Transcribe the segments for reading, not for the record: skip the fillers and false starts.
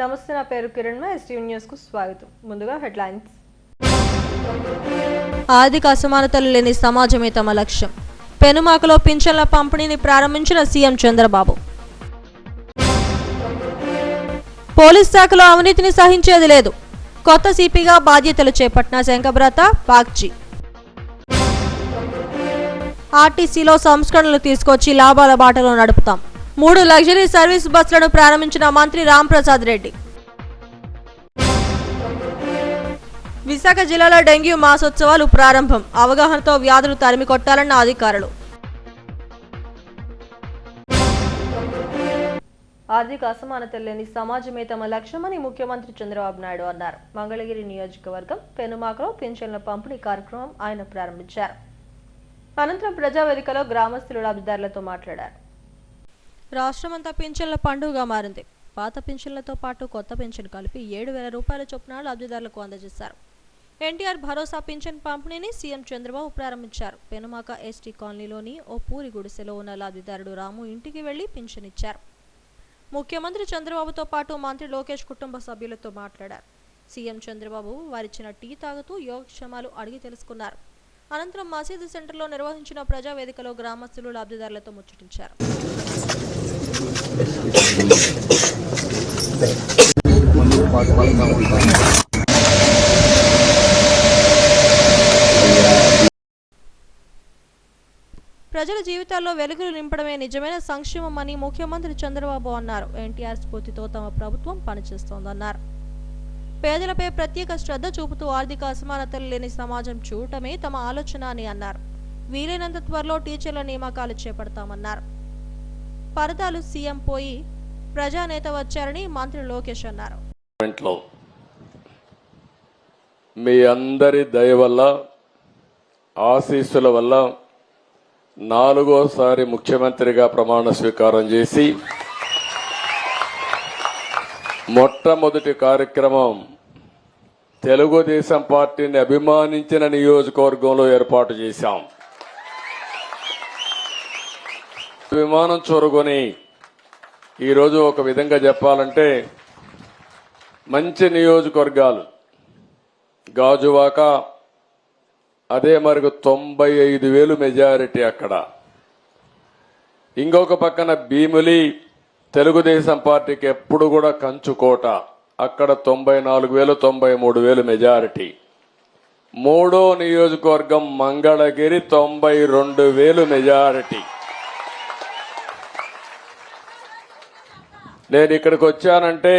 నమస్తే, నా పేరు కిరణ్. ఎస్టీవీ న్యూస్ కు స్వాగతం. ముందుగా హెడ్లైన్స్. ఆర్థిక అసమానతలు లేని సమాజమే తమ లక్ష్యం. పెనుమాకలో పింఛన్ల పంపిణీని ప్రారంభించిన సీఎం చంద్రబాబు. పోలీస్ శాఖలో అవినీతిని సహించేది లేదు. కొత్త సిపిగా బాధ్యతలు చేపట్టిన శంకబ్రత బాగ్చి. ఆర్టీసీలో సంస్కరణలు తీసుకొచ్చి లాభాల బాటలో నడుపుతాం. 3 లగ్జరీ సర్వీస్ బస్సులను ప్రారంభించిన మంత్రి రాంప్రసాద్ రెడ్డి. విశాఖ జిల్లాలో డెంగ్యూ మాసోత్సవాలు ప్రారంభం. అవగాహనతో వ్యాధులు తరిమి కొట్టాలన్న అధికారులు. ఆర్థిక అసమానతలు లేని సమాజమే తమ లక్ష్యమని ముఖ్యమంత్రి చంద్రబాబు నాయుడు అన్నారు. మంగళగిరి నియోజకవర్గం పెనుమాకలో పింఛన్ల పంపిణీ కార్యక్రమం ఆయన ప్రారంభించారు. అనంతరం ప్రజావేదికలో గ్రామస్తులు లబ్ధిదారులతో మాట్లాడారు. రాష్ట్రమంతా పింఛన్ల పండుగగా మారింది. పాత పింఛన్లతో పాటు కొత్త పింఛన్ కలిపి 7,000 రూపాయల చొప్పున లబ్ధిదారులకు అందజేశారు. ఎన్టీఆర్ భరోసా పింఛన్ పంపిణీని సీఎం చంద్రబాబు ప్రారంభించారు. పెనుమాక ఎస్టీ కాలనీలోని ఓ పూరి గుడిసెలో ఉన్న లబ్ధిదారుడు రాము ఇంటికి వెళ్లి పింఛన్ ఇచ్చారు. ముఖ్యమంత్రి చంద్రబాబుతో పాటు మంత్రి లోకేష్ కుటుంబ సభ్యులతో మాట్లాడారు. సీఎం చంద్రబాబు వారిచ్చిన టీ తాగుతూ యోగక్షేమాలు అడిగి తెలుసుకున్నారు. అనంతరం మసీదు సెంటర్లో నిర్వహించిన ప్రజావేదికలో గ్రామస్తులు లబ్ధిదారులతో ముచ్చటించారు. ప్రజల జీవితాల్లో వెలుగులు నింపడమే నిజమైన సంక్షేమమని ముఖ్యమంత్రి చంద్రబాబు అన్నారు. ఎన్టీఆర్ స్ఫూర్తితో తమ ప్రభుత్వం పనిచేస్తోందన్నారు. పేదలపై ప్రత్యేక శ్రద్ధ చూపుతూ ఆర్థిక అసమానతలు లేని సమాజం చూడటమే తమ ఆలోచన అని అన్నారు. వీలైనంత త్వరలో టీచర్ల నియామకాలు చేపడతామన్నారు. పరదాలు సీఎం పోయి ప్రజానేత వచ్చారని మంత్రి లోకేష్ అన్నారు. మీ అందరి దయ వల్ల, ఆశీస్సుల వల్ల 4వసారి ముఖ్యమంత్రిగా ప్రమాణ స్వీకారం చేసి మొట్టమొదటి కార్యక్రమం తెలుగుదేశం పార్టీని అభిమానించిన నియోజకవర్గంలో ఏర్పాటు చేశాం. అభిమానం చూరుకొని ఈరోజు ఒక విధంగా చెప్పాలంటే మంచి నియోజకవర్గాలు గాజువాక, అదే మరుగు 95,000 మెజారిటీ అక్కడ. ఇంకొక పక్కన భీములి తెలుగుదేశం పార్టీకి ఎప్పుడు కూడా కంచుకోట, అక్కడ 94,000 93,000 మెజారిటీ. 3వ నియోజకవర్గం మంగళగిరి 92,000 మెజారిటీ. నేను ఇక్కడికి వచ్చానంటే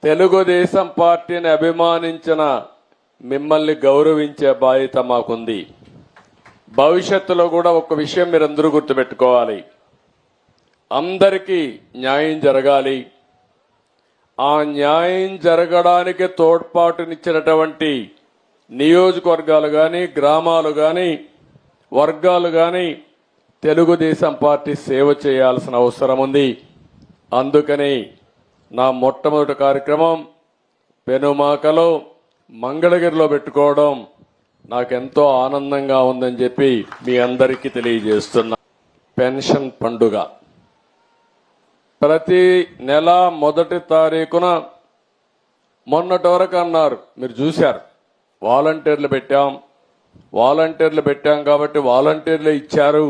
తెలుగుదేశం పార్టీని అభిమానించిన మిమ్మల్ని గౌరవించే బాధ్యత మాకుంది. భవిష్యత్తులో కూడా ఒక విషయం మీరందరూ గుర్తుపెట్టుకోవాలి. అందరికీ న్యాయం జరగాలి. ఆ న్యాయం జరగడానికి తోడ్పాటునిచ్చినటువంటి నియోజకవర్గాలు కానీ, గ్రామాలు కానీ, వర్గాలు కానీ తెలుగుదేశం పార్టీ సేవ చేయాల్సిన అవసరం ఉంది. అందుకని నా మొట్టమొదటి కార్యక్రమం పెనుమాకలో, మంగళగిరిలో పెట్టుకోవడం నాకెంతో ఆనందంగా ఉందని చెప్పి మీ అందరికీ తెలియజేస్తున్నా. పెన్షన్ పండుగ ప్రతి నెల 1వ తారీఖున మొన్నటి వరకు అన్నారు, మీరు చూశారు, వాలంటీర్లు పెట్టాం కాబట్టి వాలంటీర్లు ఇచ్చారు.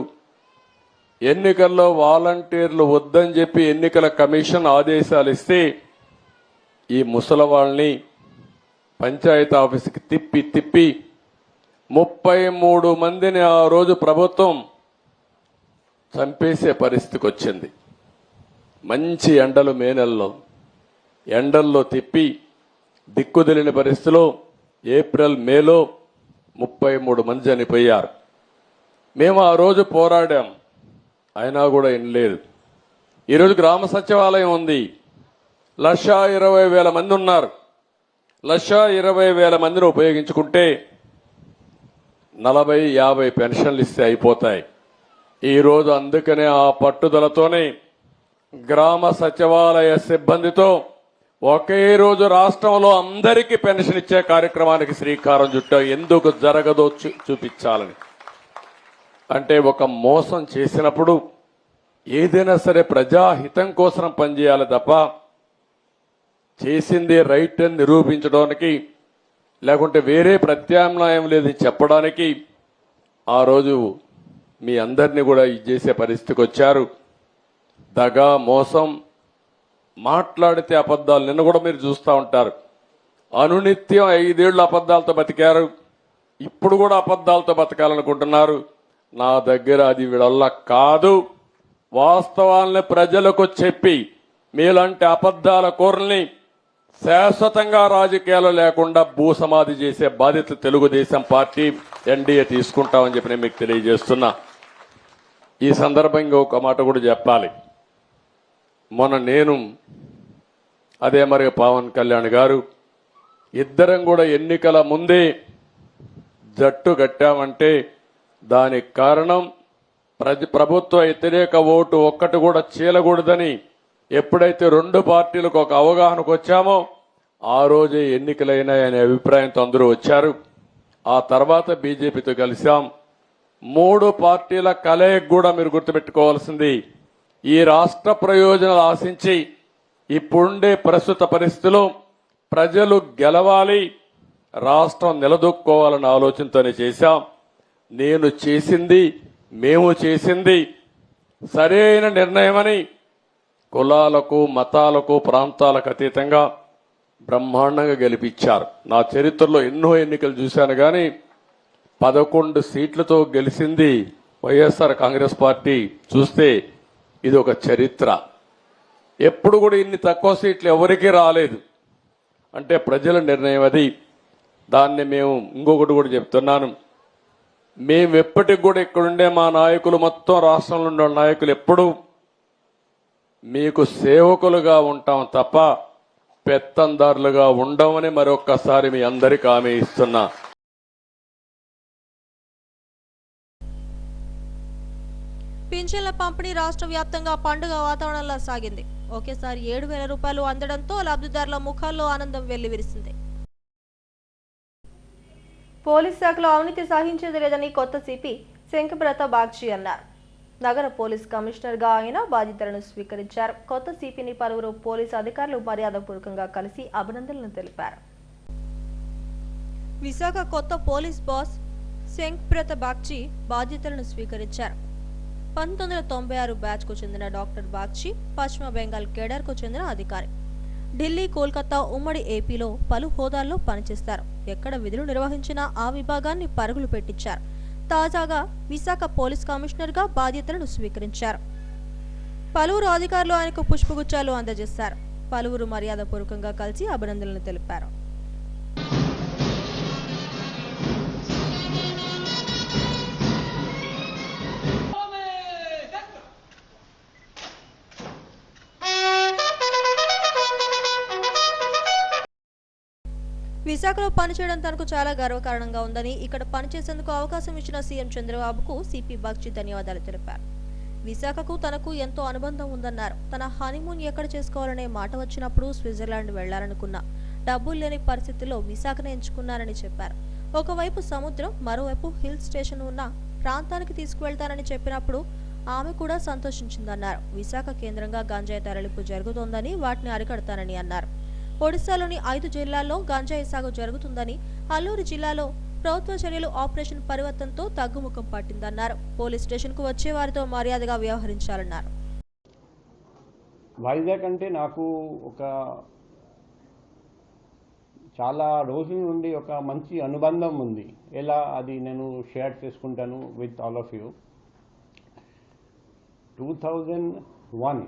ఎన్నికల్లో వాలంటీర్లు వద్దని చెప్పి ఎన్నికల కమిషన్ ఆదేశాలు ఇస్తే ఈ ముసలవాళ్ళని పంచాయతీ ఆఫీసుకి తిప్పి 33 మందిని ఆ రోజు ప్రభుత్వం చంపేసే పరిస్థితికి వచ్చింది. మంచి ఎండలు, మే నెలలో ఎండల్లో తిప్పి దిక్కుదెలిని పరిస్థితిలో ఏప్రిల్, మేలో 33 మంది చనిపోయారు. మేము ఆ రోజు పోరాడాం, అయినా కూడా వినలేదు. ఈరోజు గ్రామ సచివాలయం ఉంది, 1,20,000 మంది ఉన్నారు. 1,20,000 మందిని ఉపయోగించుకుంటే 40-50 పెన్షన్లు ఇస్తే అయిపోతాయి. ఈరోజు అందుకనే ఆ పట్టుదలతోనే గ్రామ సచివాలయ సిబ్బందితో ఒకే రోజు రాష్ట్రంలో అందరికీ పెన్షన్ ఇచ్చే కార్యక్రమానికి శ్రీకారం చుట్టాం. ఎందుకు జరగదో చూపించాలని. అంటే ఒక మోసం చేసినప్పుడు ఏదైనా సరే ప్రజాహితం కోసం పనిచేయాలి తప్ప చేసింది రైట్ అని నిరూపించడానికి, లేకుంటే వేరే ప్రత్యామ్నాయం లేదని చెప్పడానికి ఆ రోజు మీ అందరినీ కూడా ఇది చేసే పరిస్థితికి వచ్చారు. దగా, మోసం, మాట్లాడితే అబద్ధాలు. నిన్న కూడా మీరు చూస్తూ ఉంటారు. అనునిత్యం 5 ఏళ్ళు అబద్ధాలతో బతికారు. ఇప్పుడు కూడా అబద్ధాలతో బతకాలనుకుంటున్నారు. నా దగ్గర అది వీళ్ళ కాదు. వాస్తవాల్ని ప్రజలకు చెప్పి మీలాంటి అబద్ధాల కూరల్ని శాశ్వతంగా రాజకీయాలు లేకుండా భూసమాధి చేసే బాధ్యత తెలుగుదేశం పార్టీ ఎన్డీఏ తీసుకుంటామని చెప్పి నేను మీకు తెలియజేస్తున్నా. ఈ సందర్భంగా ఒక మాట కూడా చెప్పాలి. మొన్న నేను అదే మరి పవన్ కళ్యాణ్ గారు ఇద్దరం కూడా ఎన్నికల ముందే జట్టు కట్టామంటే దానికి కారణం ప్రభుత్వ వ్యతిరేక ఓటు ఒక్కటి కూడా చీలకూడదని ఎప్పుడైతే 2 పార్టీలకు ఒక అవగాహనకు వచ్చామో ఆ రోజే ఎన్నికలైనాయనే అభిప్రాయంతో అందరూ వచ్చారు. ఆ తర్వాత బీజేపీతో కలిశాం. 3 పార్టీల కలయిక కూడా మీరు గుర్తుపెట్టుకోవాల్సింది, ఈ రాష్ట్ర ప్రయోజనాలు ఆశించి ఇప్పుడుండే ప్రస్తుత పరిస్థితిలో ప్రజలు గెలవాలి, రాష్ట్రం నిలదొక్కుకోవాలన్న ఆలోచనతోనే చేశాం. నేను చేసింది, మేము చేసింది సరైన నిర్ణయమని కులాలకు, మతాలకు, ప్రాంతాలకు అతీతంగా బ్రహ్మాండంగా గెలిపించారు. నా చరిత్రలో ఎన్నో ఎన్నికలు చూశాను, కానీ 11 సీట్లతో గెలిచింది వైఎస్ఆర్ కాంగ్రెస్ పార్టీ. చూస్తే ఇది ఒక చరిత్ర. ఎప్పుడు కూడా ఇన్ని తక్కువ సీట్లు ఎవరికీ రాలేదు. అంటే ప్రజల నిర్ణయం అది. దాన్ని మేము ఇంకొకటి కూడా చెప్తున్నాను, మేము ఎప్పటికి కూడా ఇక్కడుండే మా నాయకులు, మొత్తం రాష్ట్రంలో ఉండే నాయకులు ఎప్పుడు మీకు సేవకులుగా ఉంటాం తప్ప పెత్తందారులుగా ఉండమని మరొక్కసారి మీ అందరికీ హామీ ఇస్తున్నా. పింఛన్ల పంపిణీ రాష్ట్ర వ్యాప్తంగా పండుగ వాతావరణంలో సాగింది. ఒకేసారి 7,000 రూపాయలు అందడంతో లబ్ధిదారుల ముఖాల్లో ఆనందం వెల్లివిరిసింది. పోలీస్ శాఖలో అవినీతి సహించేది లేదని కొత్త సిపి శంకబ్రత బాగ్చి అన్నారు. నగర పోలీస్ కమిషనర్ గా ఆయన బాధ్యతలను స్వీకరించారు. కొత్త సిపిని పలువురు పోలీసు అధికారులు మర్యాదపూర్వకంగా కలిసి అభినందనలు తెలిపారు. విశాఖ కొత్త పోలీస్ బాస్ శంకబ్రత బాగ్చి బాధ్యతలను స్వీకరించారు. 1996 బ్యాచ్ కు చెందిన డాక్టర్ బాగ్చి పశ్చిమ బెంగాల్ కేడర్ కు చెందిన అధికారి. ఢిల్లీ, కోల్కతా, ఉమ్మడి ఏపీలో పలు హోదాల్లో పనిచేస్తారు. ఎక్కడ విధులు నిర్వహించినా ఆ విభాగాన్ని పరుగులు పెట్టించారు. తాజాగా విశాఖ పోలీస్ కమిషనర్ గా బాధ్యతలను స్వీకరించారు. పలువురు అధికారులు ఆయనకు పుష్పగుచ్చాలు అందజేశారు. పలువురు మర్యాదపూర్వకంగా కలిసి అభినందనలు తెలిపారు. విశాఖలో పనిచేయడం తనకు చాలా గర్వకారణంగా ఉందని, ఇక్కడ పనిచేసేందుకు అవకాశం ఇచ్చిన సీఎం చంద్రబాబుకు సిపి బాగ్చి ధన్యవాదాలు తెలిపారు. విశాఖకు తనకు ఎంతో అనుబంధం ఉందన్నారు. తన హనీమూన్ ఎక్కడ చేసుకోవాలనే మాట వచ్చినప్పుడు స్విట్జర్లాండ్ వెళ్లాలనుకున్నా. డబ్బులు లేని పరిస్థితుల్లో విశాఖను ఎంచుకున్నారని చెప్పారు. ఒకవైపు సముద్రం, మరోవైపు హిల్ స్టేషన్ ఉన్న ప్రాంతానికి తీసుకువెళ్తానని చెప్పినప్పుడు ఆమె కూడా సంతోషించిందన్నారు. విశాఖ కేంద్రంగా గంజాయి తరలింపు జరుగుతోందని, వాటిని అరికడతానని అన్నారు. ఒడిశాలోని 5 జిల్లాల్లో గంజాయి సాగు జరుగుతుందని, అల్లూరు జిల్లాలో ప్రభుత్వ చర్యలు ఆపరేషన్ పరివర్తనతో తగ్గుముఖం పట్టిందన్నారు. పోలీస్ స్టేషన్ కు వచ్చే వారితో మర్యాదగా వ్యవహరించాలన్నారు. వైజాగ్ అంటే నాకు ఒక చాలా రోజుల నుండి ఒక మంచి అనుబంధం ఉంది. ఎలా అది నేను షేర్ చేసుకుంటాను విత్ ఆల్ ఆఫ్ యూ. 2001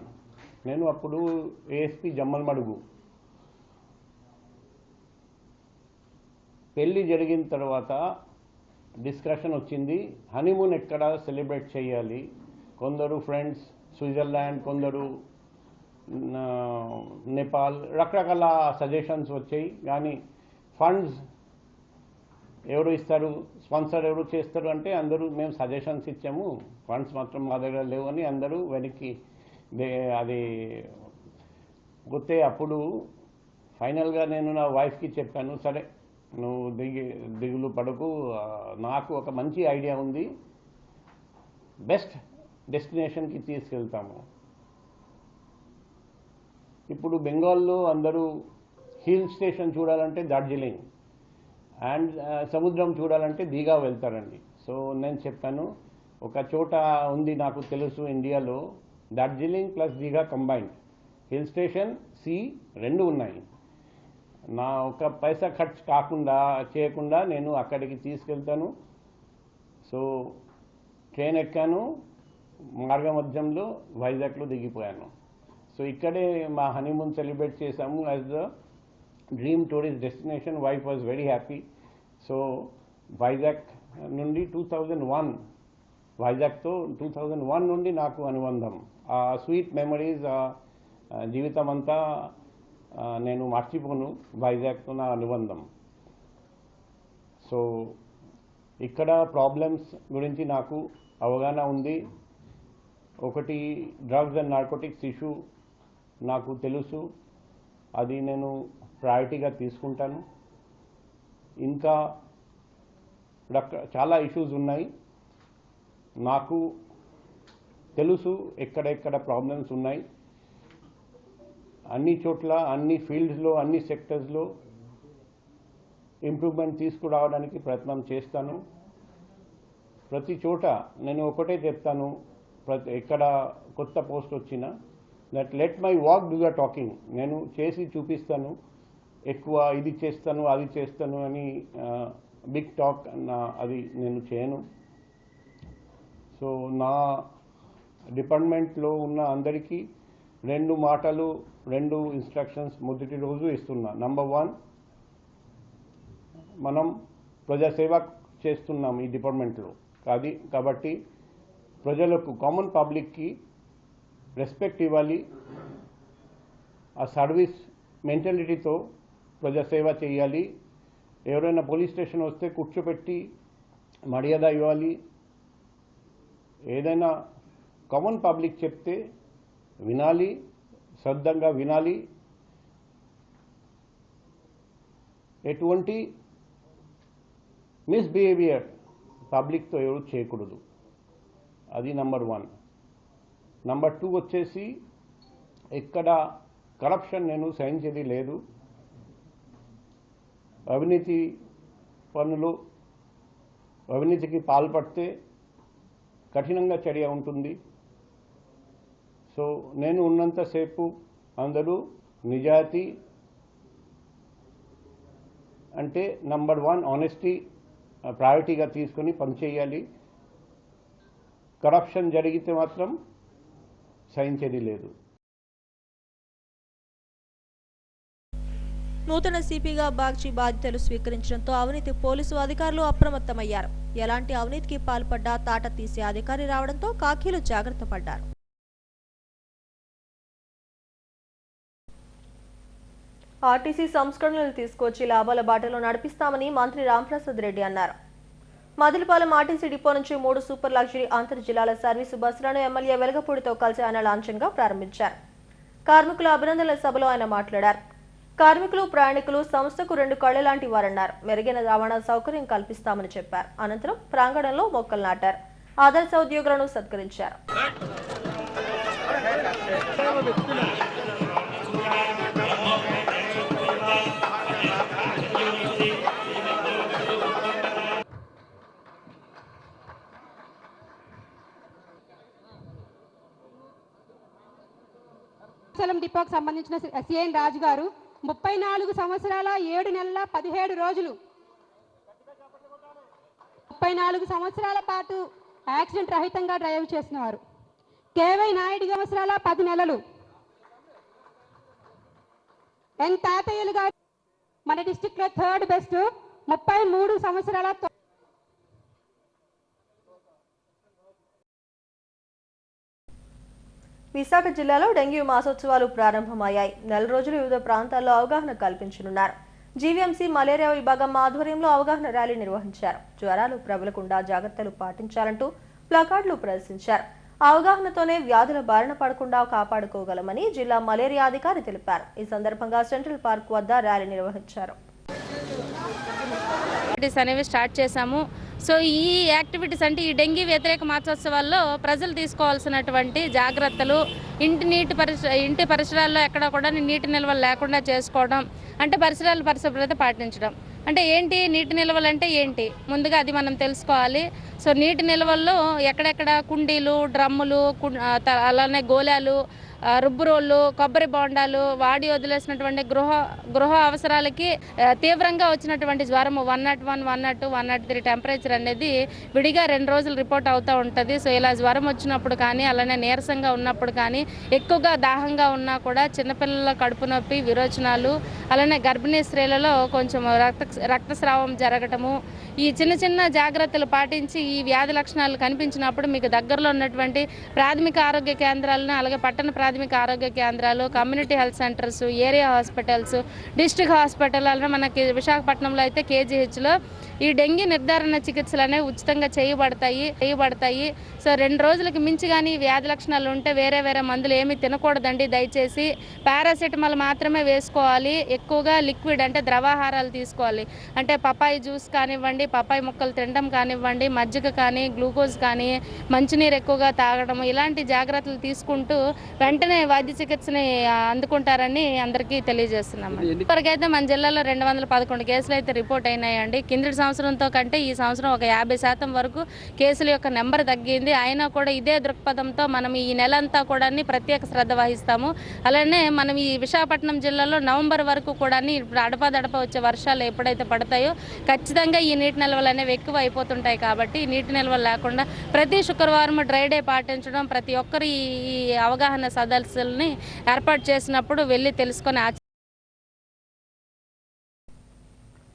నేను అప్పుడు ఏఎస్పీ జమ్మలమడుగు. పెళ్ళి జరిగిన తర్వాత డిస్కషన్ వచ్చింది, హనీమూన్ ఎక్కడ సెలబ్రేట్ చేయాలి. కొందరు ఫ్రెండ్స్ స్విట్జర్లాండ్, కొందరు నేపాల్, రకరకాల సజెషన్స్ వచ్చాయి. కానీ ఫండ్స్ ఎవరు ఇస్తారు, స్పాన్సర్ ఎవరు చేస్తారు అంటే అందరూ మేము సజెషన్స్ ఇచ్చాము, ఫండ్స్ మాత్రం మా దగ్గర లేవు అని అందరూ వెనక్కి అది గుర్తే. అప్పుడు ఫైనల్గా నేను నా వైఫ్కి చెప్పాను, సరే నువ్వు దిగులు పడకు, నాకు ఒక మంచి ఐడియా ఉంది, బెస్ట్ డెస్టినేషన్కి తీసుకెళ్తాము. ఇప్పుడు బెంగాల్లో అందరూ హిల్ స్టేషన్ చూడాలంటే డార్జిలింగ్, అండ్ సముద్రం చూడాలంటే దీఘా వెళ్తారండి. సో నేను చెప్పాను, ఒక చోట ఉంది నాకు తెలుసు ఇండియాలో, Darjeeling plus Digha combined, hill station sea రెండు ఉన్నాయి. నా ఒక పైసా ఖర్చు చేయకుండా నేను అక్కడికి తీసుకెళ్తాను. సో ట్రైన్ ఎక్కాను, మార్గ మధ్యంలో వైజాగ్లో దిగిపోయాను. సో ఇక్కడే మా హనీమూన్ సెలబ్రేట్ చేశాము as the dream tourist destination. Wife was very happy. So Vizag నుండి 2001, వైజాగ్తో 2001 నుండి నాకు అనుబంధం. ఆ స్వీట్ మెమరీస్ జీవితం అంతా నేను మర్చిపోను. వైజాగ్తో నా అనుబంధం. సో ఇక్కడ ప్రాబ్లమ్స్ గురించి నాకు అవగాహన ఉంది. ఒకటి డ్రగ్స్ అండ్ నార్కోటిక్స్ ఇష్యూ నాకు తెలుసు, అది నేను ప్రయారిటీగా తీసుకుంటాను. ఇంకా చాలా ఇష్యూస్ ఉన్నాయి, నాకు తెలుసు ఎక్కడెక్కడ ప్రాబ్లమ్స్ ఉన్నాయి. అన్ని చోట్ల, అన్ని ఫీల్డ్స్లో, అన్ని సెక్టర్స్లో ఇంప్రూవ్మెంట్ తీసుకురావడానికి ప్రయత్నం చేస్తాను. ప్రతి చోట నేను ఒకటే చెప్తాను, ఎక్కడ కొత్త పోస్ట్ వచ్చినా, that let my walk do the talking. నేను చేసి చూపిస్తాను, ఎక్కువ ఇది చేస్తాను అది చేస్తాను అని బిగ్ టాక్ అది నేను చేయను. సో నా డిపార్ట్మెంట్లో ఉన్న అందరికీ 2 మాటలు, 2 ఇన్స్ట్రక్షన్స్ మొదటి రోజు ఇస్తున్నా. నంబర్ 1, మనం ప్రజాసేవ చేస్తున్నాం ఈ డిపార్ట్మెంట్లో, కాబట్టి ప్రజలకు, కామన్ పబ్లిక్కి రెస్పెక్ట్ ఇవ్వాలి. ఆ సర్వీస్ మెంటాలిటీతో ప్రజాసేవ చేయాలి. ఎవరైనా పోలీస్ స్టేషన్ వస్తే కూర్చోపెట్టి మర్యాద ఇవ్వాలి. ఏదైనా కామన్ పబ్లిక్ చెప్తే వినాలి, శ్రద్ధంగా వినాలి. ఎటువంటి మిస్బిహేవియర్ పబ్లిక్తో ఎవరు చేయకూడదు. అది నంబర్ 1. నంబర్ 2 వచ్చేసి, ఎక్కడ కరప్షన్ నేను సహించేది లేదు. అవినీతికి పాల్పడితే కఠినంగా చర్య ఉంటుంది. సో నేను ఉన్నంతసేపు అందరూ నిజాయితీ అంటే నంబర్ 1 ఆనెస్టీ ప్రయారిటీగా తీసుకొని పనిచేయాలి. కరప్షన్ జరిగితే మాత్రం సహించేది లేదు. నూతన సిపిగా బాగ్చి బాధ్యతలు స్వీకరించడంతో అవినీతి పోలీసు అధికారులు అప్రమత్తమయ్యారు. ఎలాంటి అవినీతికి పాల్పడ్డా తాట తీసే అధికారి రావడంతో కాకీలు జాగ్రత్త పడ్డారు. ఆర్టీసీ సంస్కరణలు తీసుకొచ్చి లాభాల బాటలో నడిపిస్తామని మంత్రి రాంప్రసాద్ రెడ్డి అన్నారు. మదిలిపాలెం ఆర్టీసీ డిపో నుంచి 3 సూపర్ లగ్జరీ అంతర్ జిల్లాల సర్వీసు బస్సులను ఎమ్మెల్యే వెలగపూడితో కలిసి ఆయన లాంఛనంగా ప్రారంభించారు. కార్మికుల అభినందనల సభలో ఆయన మాట్లాడారు. కార్మికులు, ప్రయాణికులు సంస్థకు 2 కళ్ల లాంటి వారన్నారు. మెరుగైన రవాణా సౌకర్యం కల్పిస్తామని చెప్పారు. అనంతరం ప్రాంగణంలో మొక్కలు నాటారు. ఆదర్శ ఉద్యోగులను సత్కరించారు. డిపోకి సంబంధించిన సిఎన్ రాజు గారు 34 సంవత్సరాల 7 నెలల 17 రోజులు 34 సంవత్సరాల పాటు యాక్సిడెంట్ రహితంగా డ్రైవ్ చేసిన వారు. కేవై నాయుడు సంవత్సరాల 10 నెలలు. ఎన్ తాతయ్యలు గారు మన డిస్టిక్ లో 3rd బెస్ట్ 33 సంవత్సరాల. విశాఖ జిల్లాలో డెంగ్యూ మాసోత్సవాలు ప్రారంభమయ్యాయి. 4 రోజులు వివిధ ప్రాంతాల్లో అవగాహన కల్పించనున్నారు. జీవీఎంసీ మలేరియా విభాగం ఆధ్వర్యంలో అవగాహన ర్యాలీ నిర్వహించారు. జ్వరాలు ప్రబలకుండా జాగ్రత్తలు పాటించాలంటూ ప్లకార్డులు ప్రదర్శించారు. అవగాహనతోనే వ్యాధుల బారిన పడకుండా కాపాడుకోగలమని జిల్లా మలేరియా అధికారి తెలిపారు. ఈ సందర్భంగా సెంట్రల్ పార్క్ వద్ద ర్యాలీ నిర్వహించారు. అనేవి స్టార్ట్ చేశాము. సో ఈ యాక్టివిటీస్ అంటే ఈ డెంగీ వ్యతిరేక మాసోత్సవాల్లో ప్రజలు తీసుకోవాల్సినటువంటి జాగ్రత్తలు, ఇంటి పరిసరాల్లో ఎక్కడ కూడా నీటి నిల్వలు లేకుండా చేసుకోవడం, అంటే పరిశుభ్రత పాటించడం. అంటే ఏంటి నీటి నిల్వలు అంటే ఏంటి, ముందుగా అది మనం తెలుసుకోవాలి. సో నీటి నిల్వల్లో ఎక్కడెక్కడ కుండీలు, డ్రమ్ములు, అలానే గోళాలు, రుబ్బురోళ్ళు, కొబ్బరి బోండాలు వాడి వదిలేసినటువంటి గృహ అవసరాలకి తీవ్రంగా వచ్చినటువంటి జ్వరము 101, 102, 103 టెంపరేచర్ అనేది విడిగా 2 రోజులు రిపోర్ట్ అవుతూ ఉంటుంది. సో ఇలా జ్వరం వచ్చినప్పుడు కానీ, అలానే నీరసంగా ఉన్నప్పుడు కానీ, ఎక్కువగా దాహంగా ఉన్నా కూడా, చిన్నపిల్లల కడుపు నొప్పి, విరోచనాలు, అలానే గర్భిణీ స్త్రీలలో కొంచెం రక్తస్రావం జరగటము, ఈ చిన్న జాగ్రత్తలు పాటించి ఈ వ్యాధి లక్షణాలు కనిపించినప్పుడు మీకు దగ్గరలో ఉన్నటువంటి ప్రాథమిక ఆరోగ్య కేంద్రాలను, అలాగే పట్టణ ప్రాథమిక ఆరోగ్య కేంద్రాలు, community health centres, area hospitals, district hospital, అలానే మనకి విశాఖపట్నంలో అయితే కేజీహెచ్లో ఈ డెంగీ నిర్ధారణ చికిత్సలు అనేవి ఉచితంగా చేయబడతాయి. సో 2 రోజులకి మించి కానీ వ్యాధి లక్షణాలు ఉంటే వేరే మందులు ఏమీ తినకూడదండి. దయచేసి పారాసెటమాల్ మాత్రమే వేసుకోవాలి. ఎక్కువగా లిక్విడ్ అంటే ద్రవాహారాలు తీసుకోవాలి. అంటే పపాయి జ్యూస్ కానివ్వండి, పపాయి ముక్కలు తినడం కానివ్వండి, మజ్జిగ కానీ, గ్లూకోజ్ కానీ, మంచినీరు ఎక్కువగా తాగడం, ఇలాంటి జాగ్రత్తలు తీసుకుంటూ వెంటనే వైద్య చికిత్సని అందుకుంటారని అందరికీ తెలియజేస్తున్నాం. ఇప్పటికైతే మన జిల్లాలో 211 కేసులు అయితే రిపోర్ట్ అయినాయండి. కిందటి సంవత్సరంతో కంటే ఈ సంవత్సరం ఒక 50% వరకు కేసుల యొక్క నెంబర్ తగ్గింది. అయినా కూడా ఇదే దృక్పథంతో మనం ఈ నెలంతా కూడా ప్రత్యేక శ్రద్ధ వహిస్తాము. అలానే మనం ఈ విశాఖపట్నం జిల్లాలో నవంబర్ వరకు కూడా ఇప్పుడు అడపదడప వచ్చే వర్షాలు ఎప్పుడైతే పడతాయో ఖచ్చితంగా ఈ నీటి నిల్వలు అనేవి ఎక్కువ అయిపోతుంటాయి. కాబట్టి నీటి నిల్వలు లేకుండా ప్రతి శుక్రవారం డ్రై డే పాటించడం, ప్రతి ఒక్కరు ఈ అవగాహన సదస్సుల్ని ఏర్పాటు చేసినప్పుడు వెళ్ళి తెలుసుకొని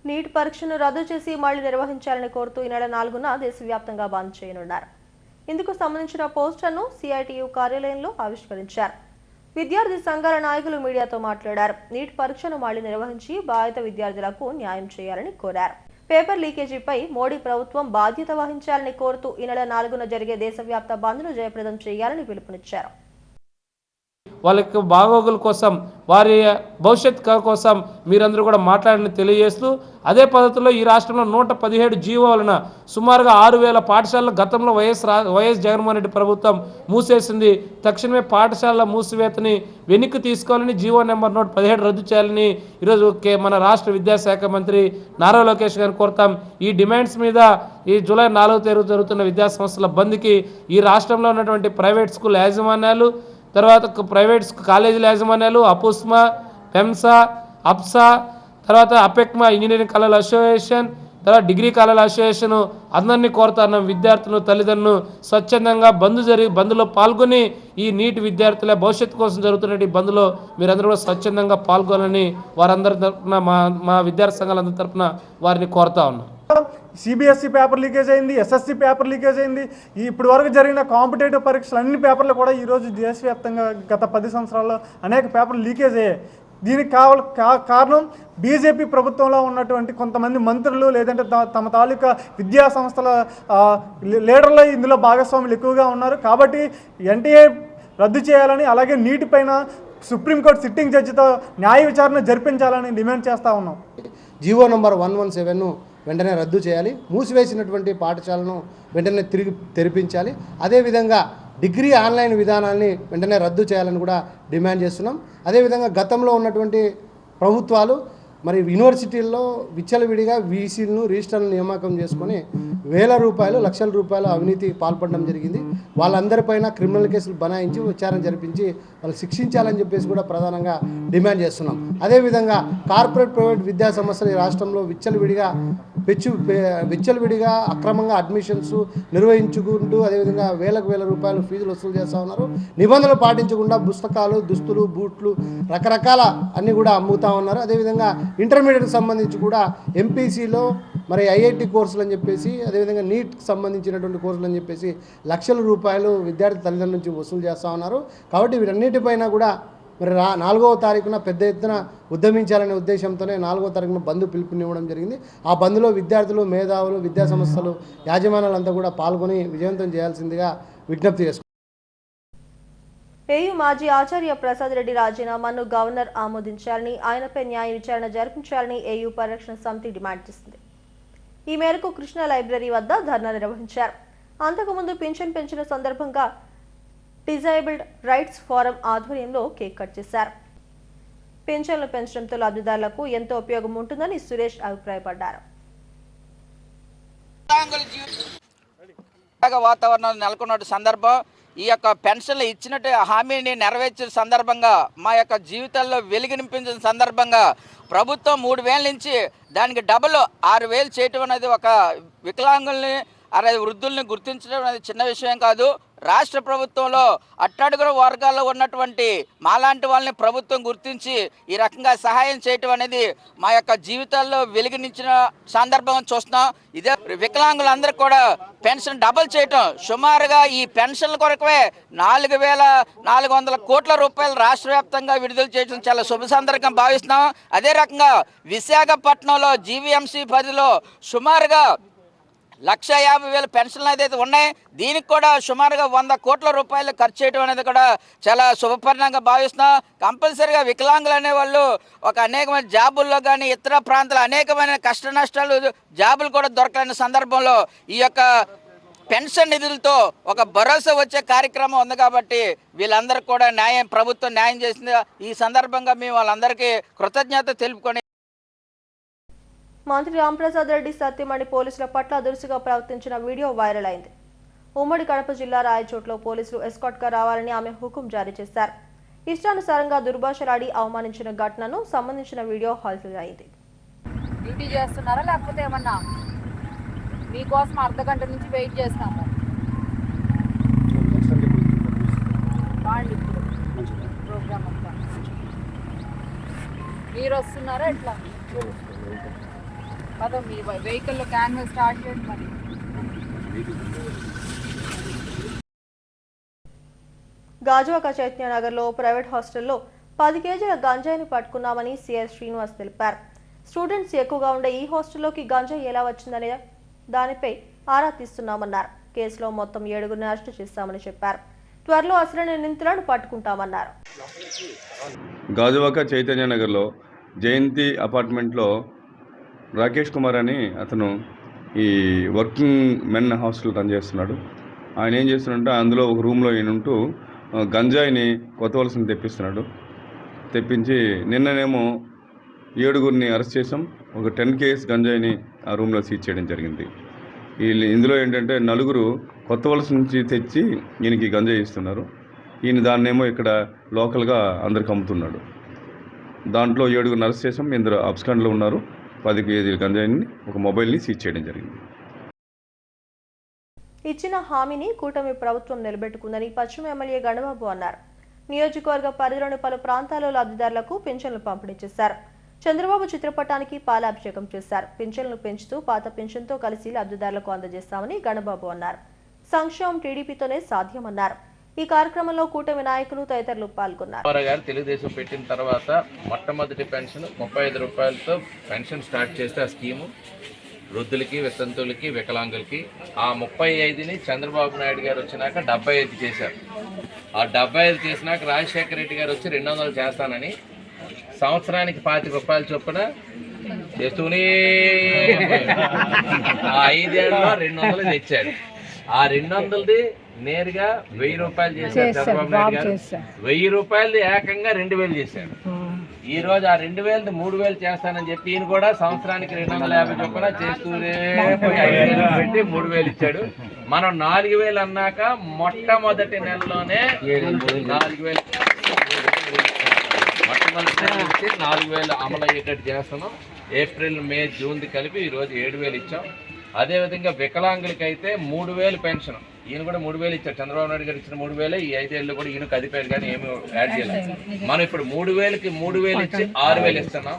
నీట్ పరీక్షను రద్దు చేసి మళ్లీ నిర్వహించాలని కోరుతూ ఈ నెల 4న దేశవ్యాప్తంగా బంద్ చేయనున్నారు. ఇందుకు సంబంధించిన పోస్టర్ను సిఐటియు కార్యాలయంలో ఆవిష్కరించారు. విద్యార్థి సంఘాల నాయకులు మీడియాతో మాట్లాడారు. నీట్ పరీక్షను మళ్లీ నిర్వహించి బాధిత విద్యార్థులకు న్యాయం చేయాలని కోరారు. పేపర్ లీకేజీపై మోడీ ప్రభుత్వం బాధ్యత వహించాలని కోరుతూ ఈ నెల 4న జరిగే దేశవ్యాప్త బంద్ను జయప్రదం చేయాలని పిలుపునిచ్చారు. వాళ్ళకి బాగోగుల కోసం, వారి భవిష్యత్ కోసం మీరందరూ కూడా మాట్లాడని తెలియజేస్తూ, అదే పద్ధతిలో ఈ రాష్ట్రంలో 117 జీవోలను సుమారుగా 6,000 పాఠశాలలు గతంలో వైఎస్ జగన్మోహన్ రెడ్డి ప్రభుత్వం మూసేసింది. తక్షణమే పాఠశాలల మూసివేతని వెనక్కి తీసుకోవాలని, జీవో నెంబర్ 117 రద్దు చేయాలని ఈరోజు మన రాష్ట్ర విద్యాశాఖ మంత్రి నారా లోకేష్ గారిని కోరుతాం. ఈ డిమాండ్స్ మీద ఈ జూలై 4వ తేదీ జరుగుతున్న విద్యాసంస్థల బంద్కి ఈ రాష్ట్రంలో ఉన్నటువంటి ప్రైవేట్ స్కూల్ యాజమాన్యాలు, తర్వాత ప్రైవేట్ కాలేజీల యాజమాన్యాలు, అపుస్మా, పెమ్సా, అప్సా, తర్వాత అపెక్మా ఇంజనీరింగ్ కళాశాల అసోసియేషన్, తర్వాత డిగ్రీ కళాశాల అసోసియేషన్ అందరినీ కోరుతున్నాం. విద్యార్థులు, తల్లిదండ్రులు స్వచ్ఛందంగా బంద్లో పాల్గొని ఈ నీటి విద్యార్థుల భవిష్యత్తు కోసం జరుగుతున్న ఈ బంద్లో మీరందరూ కూడా స్వచ్ఛందంగా పాల్గొనాలని వారందరి తరఫున మా విద్యార్థి సంఘాలందరి తరఫున వారిని కోరుతా ఉన్నాం. సిబిఎస్ఈ పేపర్ లీకేజ్ అయింది, ఎస్ఎస్సి పేపర్ లీకేజ్ అయింది. ఇప్పటి వరకు జరిగిన కాంపిటేటివ్ పరీక్షలు అన్ని పేపర్లు కూడా ఈరోజు దేశవ్యాప్తంగా గత 10 సంవత్సరాల్లో అనేక పేపర్లు లీకేజ్ అయ్యాయి. దీనికి కారణం బీజేపీ ప్రభుత్వంలో ఉన్నటువంటి కొంతమంది మంత్రులు, లేదంటే తమ తాలూకా విద్యా సంస్థల లీడర్లు ఇందులో భాగస్వాములు ఎక్కువగా ఉన్నారు. కాబట్టి ఎన్టీఏ రద్దు చేయాలని, అలాగే నీటిపైన సుప్రీంకోర్టు సిట్టింగ్ జడ్జితో న్యాయ విచారణ జరిపించాలని డిమాండ్ చేస్తూ ఉన్నాం. జీవో నంబర్ 117ను వెంటనే రద్దు చేయాలి. మూసివేసినటువంటి పాఠశాలను వెంటనే తిరిగి తెరిపించాలి. అదేవిధంగా డిగ్రీ ఆన్లైన్ విధానాన్ని వెంటనే రద్దు చేయాలని కూడా డిమాండ్ చేస్తున్నాం. అదేవిధంగా గతంలో ఉన్నటువంటి ప్రభుత్వాలు మరి యూనివర్సిటీల్లో విచ్చలవిడిగా వీసీలను, రిజిస్టర్లను నియామకం చేసుకొని వేల రూపాయలు, లక్షల రూపాయలు అవినీతి పాల్పడడం జరిగింది. వాళ్ళందరిపైన క్రిమినల్ కేసులు బనాయించి విచారణ జరిపించి వాళ్ళు శిక్షించాలని చెప్పేసి కూడా ప్రధానంగా డిమాండ్ చేస్తున్నాం. అదేవిధంగా కార్పొరేట్ ప్రైవేట్ విద్యా సంస్థలు ఈ రాష్ట్రంలో విచ్చలవిడిగా అక్రమంగా అడ్మిషన్స్ నిర్వహించుకుంటూ అదేవిధంగా వేల రూపాయలు ఫీజులు వసూలు చేస్తూ ఉన్నారు. నిబంధనలు పాటించకుండా పుస్తకాలు, దుస్తులు, బూట్లు రకరకాల అన్నీ కూడా అమ్ముతూ ఉన్నారు. అదేవిధంగా ఇంటర్మీడియట్కి సంబంధించి కూడా ఎంపీసీలో మరి ఐఐటి కోర్సులు అని చెప్పేసి, అదేవిధంగా నీట్కి సంబంధించినటువంటి కోర్సులు అని చెప్పేసి లక్షల రూపాయలు విద్యార్థి తల్లిదండ్రుల నుంచి వసూలు చేస్తూ ఉన్నారు. కాబట్టి వీటన్నిటిపైన కూడా మరి 4వ తారీఖున పెద్ద ఎత్తున ఉద్యమించాలనే ఉద్దేశంతోనే 4వ తారీఖున బంద్ పిలుపునివ్వడం జరిగింది. ఆ బంద్లో విద్యార్థులు, మేధావులు, విద్యా సంస్థలు, యాజమాన్యాలంతా కూడా పాల్గొని విజయవంతం చేయాల్సిందిగా విజ్ఞప్తి చేసుకుంటారు. ఏయూ మాజీ ఆచార్య ప్రసాద్ రెడ్డి రాజీనామాను గవర్నర్ ఆమోదించాలని, ఆయనపై న్యాయ విచారణ జరిపించాలని ఏయూ పరిరక్షణ సమితి డిమాండ్ చేసింది. ఈ మేరకు కృష్ణా లైబ్రరీ వద్ద ధర్నా నిర్వహించారు. అంతకుముందు పింఛన్ పెంచిన సందర్భంగా డిజైబుల్డ్ రైట్స్ ఫోరం ఆధ్వర్యంలో కేక్ కట్ చేశారు. పింఛన్లు పెంచడంతో లబ్ధిదారులకు ఎంతో ఉపయోగం ఉంటుందని సురేష్ అభిప్రాయపడ్డారు. వాతావరణం నెలకొన్న సందర్భం ఈ యొక్క పెన్షన్లు ఇచ్చినట్టు హామీని నెరవేర్చిన సందర్భంగా మా యొక్క జీవితాల్లో వెలుగు నింపించిన సందర్భంగా ప్రభుత్వం 3,000 నుంచి దానికి డబుల్ 6,000 చేయటం అనేది ఒక వికలాంగుల్ని అలాగే వృద్ధుల్ని గుర్తించడం అనేది చిన్న విషయం కాదు. రాష్ట్ర ప్రభుత్వంలో అట్టడుగున వర్గాల్లో ఉన్నటువంటి మాలాంటి వాళ్ళని ప్రభుత్వం గుర్తించి ఈ రకంగా సహాయం చేయటం అనేది మా యొక్క జీవితాల్లో వెలుగునిచ్చిన సందర్భం చూస్తున్నాం. ఇదే వికలాంగులందరూ కూడా పెన్షన్ డబుల్ చేయటం, సుమారుగా ఈ పెన్షన్ల కొరకే 4,400 కోట్ల రూపాయలు రాష్ట్ర వ్యాప్తంగా విడుదల చేయడం చాలా శుభ సందర్భంగా భావిస్తున్నాం. అదే రకంగా విశాఖపట్నంలో జీవీఎంసీ పరిధిలో సుమారుగా 1,50,000 పెన్షన్లు అయితే ఉన్నాయి. దీనికి కూడా సుమారుగా 100 కోట్ల రూపాయలు ఖర్చు చేయడం అనేది కూడా చాలా శుభపరిణంగా భావిస్తున్నాం. కంపల్సరీగా వికలాంగులు అనేవాళ్ళు ఒక అనేకమైన జాబుల్లో కానీ ఇతర ప్రాంతాలు అనేకమైన కష్ట నష్టాలు జాబులు కూడా దొరకలేని సందర్భంలో ఈ యొక్క పెన్షన్ నిధులతో ఒక భరోసా వచ్చే కార్యక్రమం ఉంది కాబట్టి వీళ్ళందరికీ కూడా ప్రభుత్వం న్యాయం చేసింది. ఈ సందర్భంగా మేము వాళ్ళందరికీ కృతజ్ఞత తెలుపుకొని మంత్రి రాంప్రసాద్ రెడ్డి సత్యమణి పోలీసుల పట్ల దురుసుగా ప్రవర్తించిన వీడియో వైరల్ అయింది. ఉమ్మడి కడప జిల్లా రాయచోట్ల పోలీసులు ఎస్కార్ట్గా రావాలని ఆమె హుకుం జారీ చేశారు. ఇష్టానుసారంగా దుర్భాషలాడి అవమానించిన ఘటనను సంబంధించిన వీడియో హల్చల్ అయింది. డ్యూటీ చేస్తున్నారా లేకపోతే ఏమన్నా మీకోసం అర్ధగంట నుంచి వెయిట్ చేస్తాము. బాగుంది ప్రోగ్రామ్ అంతా. మీరు వస్తున్నారా ఎట్లా? అదో మీ వెహికల్లో క్యాన్వాస్ స్టార్ట్ చేయండి. మరి గాజువాక చైతన్యనగర్లో ప్రైవేట్ హాస్టల్లో 10 కేజీల గంజాయిని పట్టుకున్నామని సిఐ శ్రీనివాస్ తెలిపారు. స్టూడెంట్స్ ఎక్కువగా ఉండే ఈ హాస్టల్లోకి గంజాయి ఎలా వచ్చిందనే దానిపై ఆరా తీస్తున్నామన్నారు. కేసులో మొత్తం 7గురిని అరెస్టు చేస్తామని చెప్పారు. త్వరలో అసలు నిందితులను పట్టుకుంటామన్నారు. గాజువాక చైతన్యనగర్లో జయంతి అపార్ట్మెంట్లో రాకేష్ కుమార్ అని అతను ఈ వర్కింగ్ మెన్ హాస్టల్ రన్ చేస్తున్నాడు. ఆయన ఏం చేస్తున్నాడంటే అందులో ఒక రూమ్లో ఈయనుంటూ గంజాయిని కొత్త వలసని తెప్పించి నిన్ననేమో 7గురిని అరెస్ట్ చేసాం. ఒక 10 కేజీస్ గంజాయిని ఆ రూమ్లో సీజ్ చేయడం జరిగింది. ఇందులో ఏంటంటే 4 కొత్త వలస నుంచి తెచ్చి ఈయనకి గంజాయి ఇస్తున్నారు. ఈయన దాన్నేమో ఇక్కడ లోకల్గా అందరికి అమ్ముతున్నాడు. దాంట్లో 7గురిని అరెస్ట్ చేసాం. ఇందులో అబ్స్కాండ్లో ఉన్నారు. 10 కేజీల గంజాయిని, ఒక మొబైల్ని సీజ్ చేయడం జరిగింది. ఇచ్చిన హామీని కూటమి ప్రభుత్వం నిలబెట్టుకుందని పశ్చిమ ఎమ్మెల్యే గణబాబు అన్నారు. నియోజకవర్గ పరిధిలోని పలు ప్రాంతాల్లో లబ్ధిదారులకు పింఛన్లు పంపిణీ చేశారు. చంద్రబాబు చిత్రపటానికి పాలాభిషేకం చేశారు. పింఛన్లు పెంచుతూ పాత పింఛన్తో కలిసి లబ్ధిదారులకు అందజేస్తామని గణబాబు అన్నారు. సంక్షేమం టీడీపీతోనే సాధ్యమన్నారు. ఈ కార్యక్రమంలో కూటమి నాయకులు తదితరులు పాల్గొన్నారు. తెలుగుదేశం పెట్టిన తర్వాత మొట్టమొదటి పెన్షన్ 35 రూపాయలతో పెన్షన్ స్టార్ట్ చేస్తే ఆ స్కీము వృద్ధులకి, వితంతువులకి, వికలాంగులకి ఆ 35ని చంద్రబాబు నాయుడు గారు వచ్చినాక 75 చేశారు. ఆ 75 చేసినాక రాజశేఖర రెడ్డి గారు వచ్చి 200 చేస్తానని సంవత్సరానికి 25 రూపాయల చొప్పున చేస్తూనే ఆ 5 ఏళ్ళలో 200 తెచ్చాడు. ఆ 200ది నేరుగా 1000 రూపాయలు చేశారు చంద్రబాబు నాయుడు గారు. 1000 రూపాయలది ఏకంగా 2000 చేశాడు. ఈ రోజు ఆ 2000ది 3000 చేస్తానని చెప్పి ఈయన కూడా సంవత్సరానికి 250 చొప్పున చేస్తూనే 5,000 పెట్టి 3000 ఇచ్చాడు. మనం 4000 అన్నాక మొట్టమొదటి నెలలోనే 4000 అమలు అయ్యేటట్టు చేస్తున్నాం. ఏప్రిల్, మే, జూన్ది కలిపి ఈరోజు 7,000 ఇచ్చాం. అదేవిధంగా వికలాంగులకైతే 3,000 పెన్షన్. ఈయన కూడా 3,000 ఇచ్చారు. చంద్రబాబు నాయుడు గారు ఇచ్చిన 3,000 ఈ 5 ఏళ్ళు కూడా ఈయన కదిపారు కానీ ఏమి యాడ్ చేయలేదు. మనం ఇప్పుడు 3,000కి 3,000 ఇచ్చి 6,000 ఇస్తున్నాం.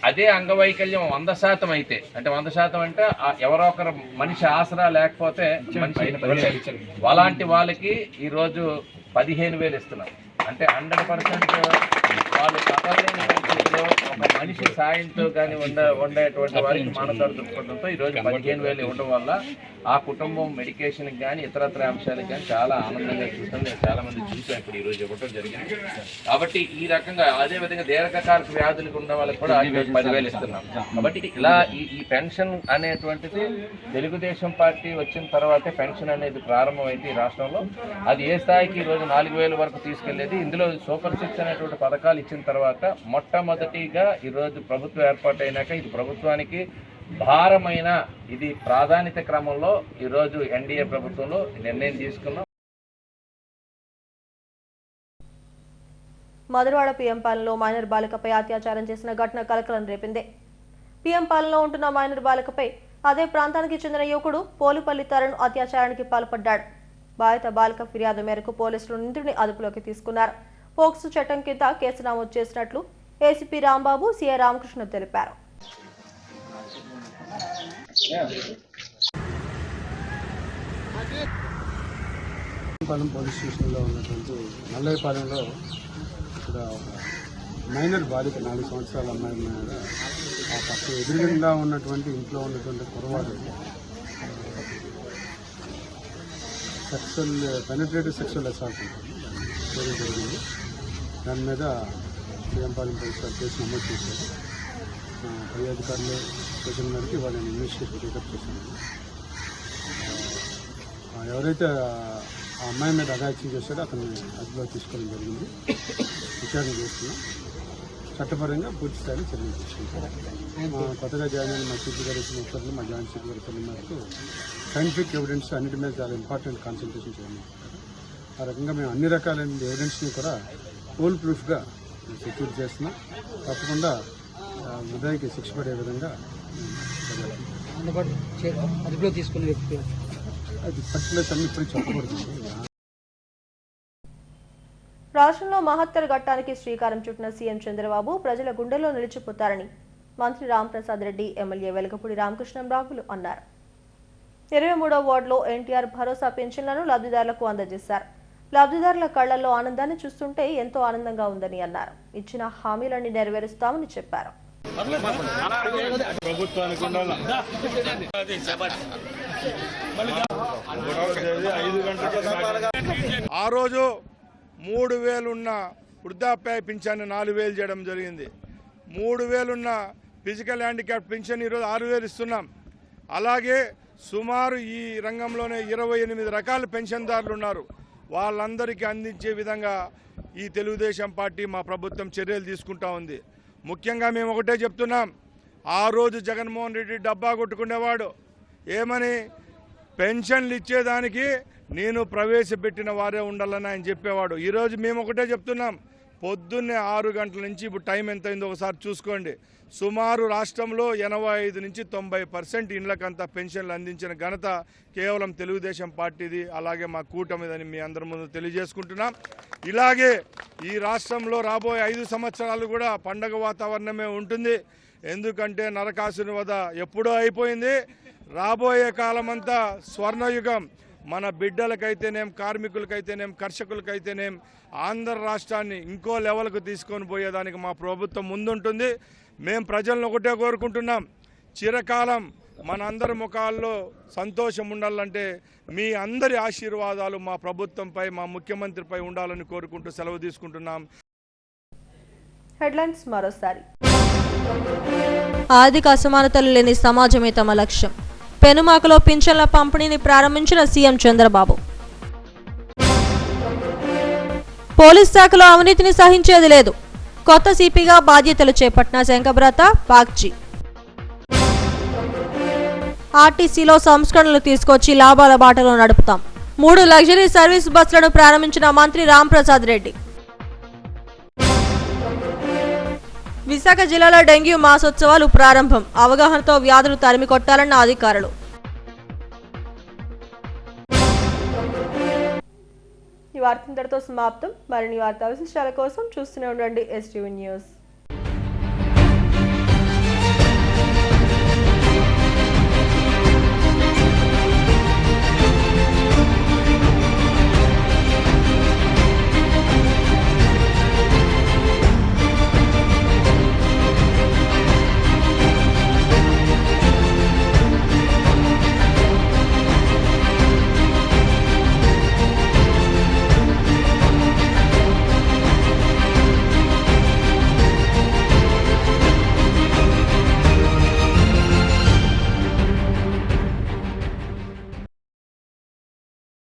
అదే అంగవైకల్యం 100% అయితే, అంటే 100% అంటే ఎవరో ఒకరు మనిషి ఆసరా లేకపోతే అలాంటి వాళ్ళకి ఈరోజు 15,000 ఇస్తున్నాం. అంటే 100% వాళ్ళు కదలేని పరిస్థితిలో మనిషి సాయంతో కానీ ఉండేటువంటి వారికి మానవ దృక్పథంతో ఈరోజు 15,000 ఇవ్వడం వల్ల ఆ కుటుంబం మెడికేషన్కి కానీ ఇతరత్ర అంశాలకు కానీ చాలా ఆనందంగా చూస్తాం. నేను చాలా మంది చూసాను ఇప్పుడు ఈరోజు ఇవ్వడం జరిగింది. కాబట్టి ఈ రకంగా అదేవిధంగా దీర్ఘకాలిక వ్యాధులకు ఉన్న వాళ్ళకి కూడా 10,000 ఇస్తున్నాం. కాబట్టి ఇలా ఈ పెన్షన్ అనేటువంటిది తెలుగుదేశం పార్టీ వచ్చిన తర్వాతే పెన్షన్ అనేది ప్రారంభమైంది ఈ రాష్ట్రంలో. అది ఏ స్థాయికి ఈరోజు 4,000 వరకు తీసుకెళ్లేది. ఇందులో సూపర్ 6 అనేటువంటి పథకాలు ఇచ్చిన తర్వాత మొట్టమొదటిగా ఈరోజు ప్రభుత్వం ఏర్పాటైనాక ఇది ప్రభుత్వానికి భారమైన ఇది ప్రాధాన్యత క్రమంలో ఈరోజు ఎన్డీఏ ప్రభుత్వంలో నిర్ణయం తీసుకున్నాం. మధురవాడ పీఎం పాలనలో మైనర్ బాలికపై అత్యాచారం చేసిన ఘటన కలకలం రేపింది. పీఎం పాలనలో ఉంటున్న మైనర్ బాలికపై అదే ప్రాంతానికి చెందిన యువకుడు పోలుపల్లి తరుణ్ అత్యాచారానికి పాల్పడ్డాడు. బాధిత బాలిక ఫిర్యాదు మేరకు పోలీసులు నిందితుడిని అదుపులోకి తీసుకున్నారు. పోక్సో చట్టం కింద కేసు నమోదు చేసినట్లు ఏసీపీ రాంబాబు, సీఐ రామకృష్ణ తెలిపారు. పోలీస్ స్టేషన్లో ఉన్నటువంటి నల్లయ్యపాలెంలో ఇక్కడ ఒక మైనర్ బాలిక 4 సంవత్సరాల అమ్మాయి మీద ఆ పక్క ఎదురుగుండా ఉన్నటువంటి ఇంట్లో ఉన్నటువంటి కురవాడు పెనిట్రేటివ్ సెక్షువల్ అసాల్ట్ జరిగింది. దాని మీద శ్రీరంపాలెం పోలీసు వారు కేసు నమోదు చేశారు. పై అధికారులు సూచన మేరకు వాళ్ళని ఇన్వెస్టిగేషన్ టేకప్ చేశారు. ఎవరైతే ఆ అమ్మాయి మీద అఘాయిత్యం చేశారో అతన్ని అదుపులో తీసుకోవడం జరిగింది. విచారణ చేస్తున్నాం. చట్టపరంగా పూర్తి స్థాయిలో చర్యలు తీసుకుంటాం. కొత్తగా జాయిన్ అయిన మా చీఫ్ గారు ఇచ్చిన ఉత్తర్వులు, మా జాయింట్ చీఫ్ గారి ఉత్తర్వుల మేరకు సైంటిఫిక్ ఎవిడెన్స్ అన్నిటి మీద చాలా ఇంపార్టెంట్ కాన్సన్ట్రేషన్ చేయమంటారు. ఆ రకంగా మేము అన్ని రకాలైన ఎవిడెన్స్ని కూడా ఫుల్ ప్రూఫ్గా సెక్యూర్ చేస్తున్నాం. తప్పకుండా ముద్దాయికి శిక్ష పడే విధంగా అదుపులో తీసుకునే వ్యక్తి అది పర్టికులర్ అన్ని ఇప్పుడు చెప్పకూడదు. రాష్ట్రంలో మహత్తర ఘట్టానికి శ్రీకారం చుట్టిన సీఎం చంద్రబాబు ప్రజల గుండెల్లో నిలిచిపోతారని మంత్రి రాంప్రసాద్ రెడ్డి, ఎమ్మెల్యే వెలగపూడి రామకృష్ణంరాజులు అన్నారు. 23వ వార్డులో ఎన్టీఆర్ భరోసా పెన్షన్లను లబ్ధిదారులకు అందజేశారు. లబ్ధిదారుల కళ్లలో ఆనందాన్ని చూస్తుంటే ఎంతో ఆనందంగా ఉందని అన్నారు. ఇచ్చిన హామీలన్నీ నెరవేరుస్తామని చెప్పారు. ఆ రోజు 3,000 ఉన్న వృద్ధాప్య పింఛన్ 4,000 చేయడం జరిగింది. 3,000 ఉన్న ఫిజికల్ హ్యాండిక్యాప్ పింఛన్ ఈరోజు 6,000 ఇస్తున్నాం. అలాగే సుమారు ఈ రంగంలోనే 28 రకాల పెన్షన్దారులు ఉన్నారు. వాళ్ళందరికీ అందించే విధంగా ఈ తెలుగుదేశం పార్టీ మా ప్రభుత్వం చర్యలు తీసుకుంటా ఉంది. ముఖ్యంగా మేము ఒకటే చెప్తున్నాం, ఆ రోజు జగన్మోహన్ రెడ్డి డబ్బా కొట్టుకునేవాడు. ఏమని పెన్షన్లు ఇచ్చేదానికి నేను ప్రవేశపెట్టిన వారే ఉండాలని ఆయన చెప్పేవాడు. ఈరోజు మేము ఒకటే చెప్తున్నాం, పొద్దున్నే 6 గంటల నుంచి ఇప్పుడు టైం ఎంత అయిందో ఒకసారి చూసుకోండి. సుమారు రాష్ట్రంలో 85 నుంచి 90% ఇళ్లకంతా పెన్షన్లు అందించిన ఘనత కేవలం తెలుగుదేశం పార్టీది, అలాగే మా కూటమిదని మీ అందరి ముందు తెలియజేసుకుంటున్నాం. ఇలాగే ఈ రాష్ట్రంలో రాబోయే 5 సంవత్సరాలు కూడా పండగ వాతావరణమే ఉంటుంది. ఎందుకంటే నరకాసుని వధ ఎప్పుడో అయిపోయింది. రాబోయే కాలమంతా స్వర్ణయుగం. మన బిడ్డలకైతేనేం, కార్మికులకైతేనేం, కర్షకులకైతేనేం ఆంధ్ర రాష్ట్రాన్ని ఇంకో లెవెల్కు తీసుకొని పోయేదానికి మా ప్రభుత్వం ముందుంటుంది. మేము ప్రజలను ఒకటే కోరుకుంటున్నాం, చిరకాలం మనందరి ముఖాల్లో సంతోషం ఉండాలంటే మీ అందరి ఆశీర్వాదాలు మా ప్రభుత్వంపై, మా ముఖ్యమంత్రిపై ఉండాలని కోరుకుంటూ సెలవు తీసుకుంటున్నాం. హెడ్లైన్స్ మరోసారి. ఆర్థిక అసమానతలు లేని సమాజమే తమ లక్ష్యం. పెనుమాకలో పింఛన్ల పంపిణీని ప్రారంభించిన సీఎం చంద్రబాబు. పోలీస్ శాఖలో అవినీతిని సహించేది లేదు. కొత్త సిపిగా బాధ్యతలు చేపట్టిన శంకబ్రత బాగ్చి. ఆర్టీసీలో సంస్కరణలు తీసుకొచ్చి లాభాల బాటలో నడుపుతాం. 3 లగ్జరీ సర్వీస్ బస్సులను ప్రారంభించిన మంత్రి రాంప్రసాద్ రెడ్డి. విశాఖ జిల్లాలో డెంగ్యూ మాసోత్సవాలు ప్రారంభం. అవగాహనతో వ్యాధులు తరిమి కొట్టాలన్న అధికారులు. ఈ వార్త ఇంతటితో సమాప్తం. మరిన్ని వార్తా విశేషాల కోసం చూస్తూనే ఉండండి STV న్యూస్.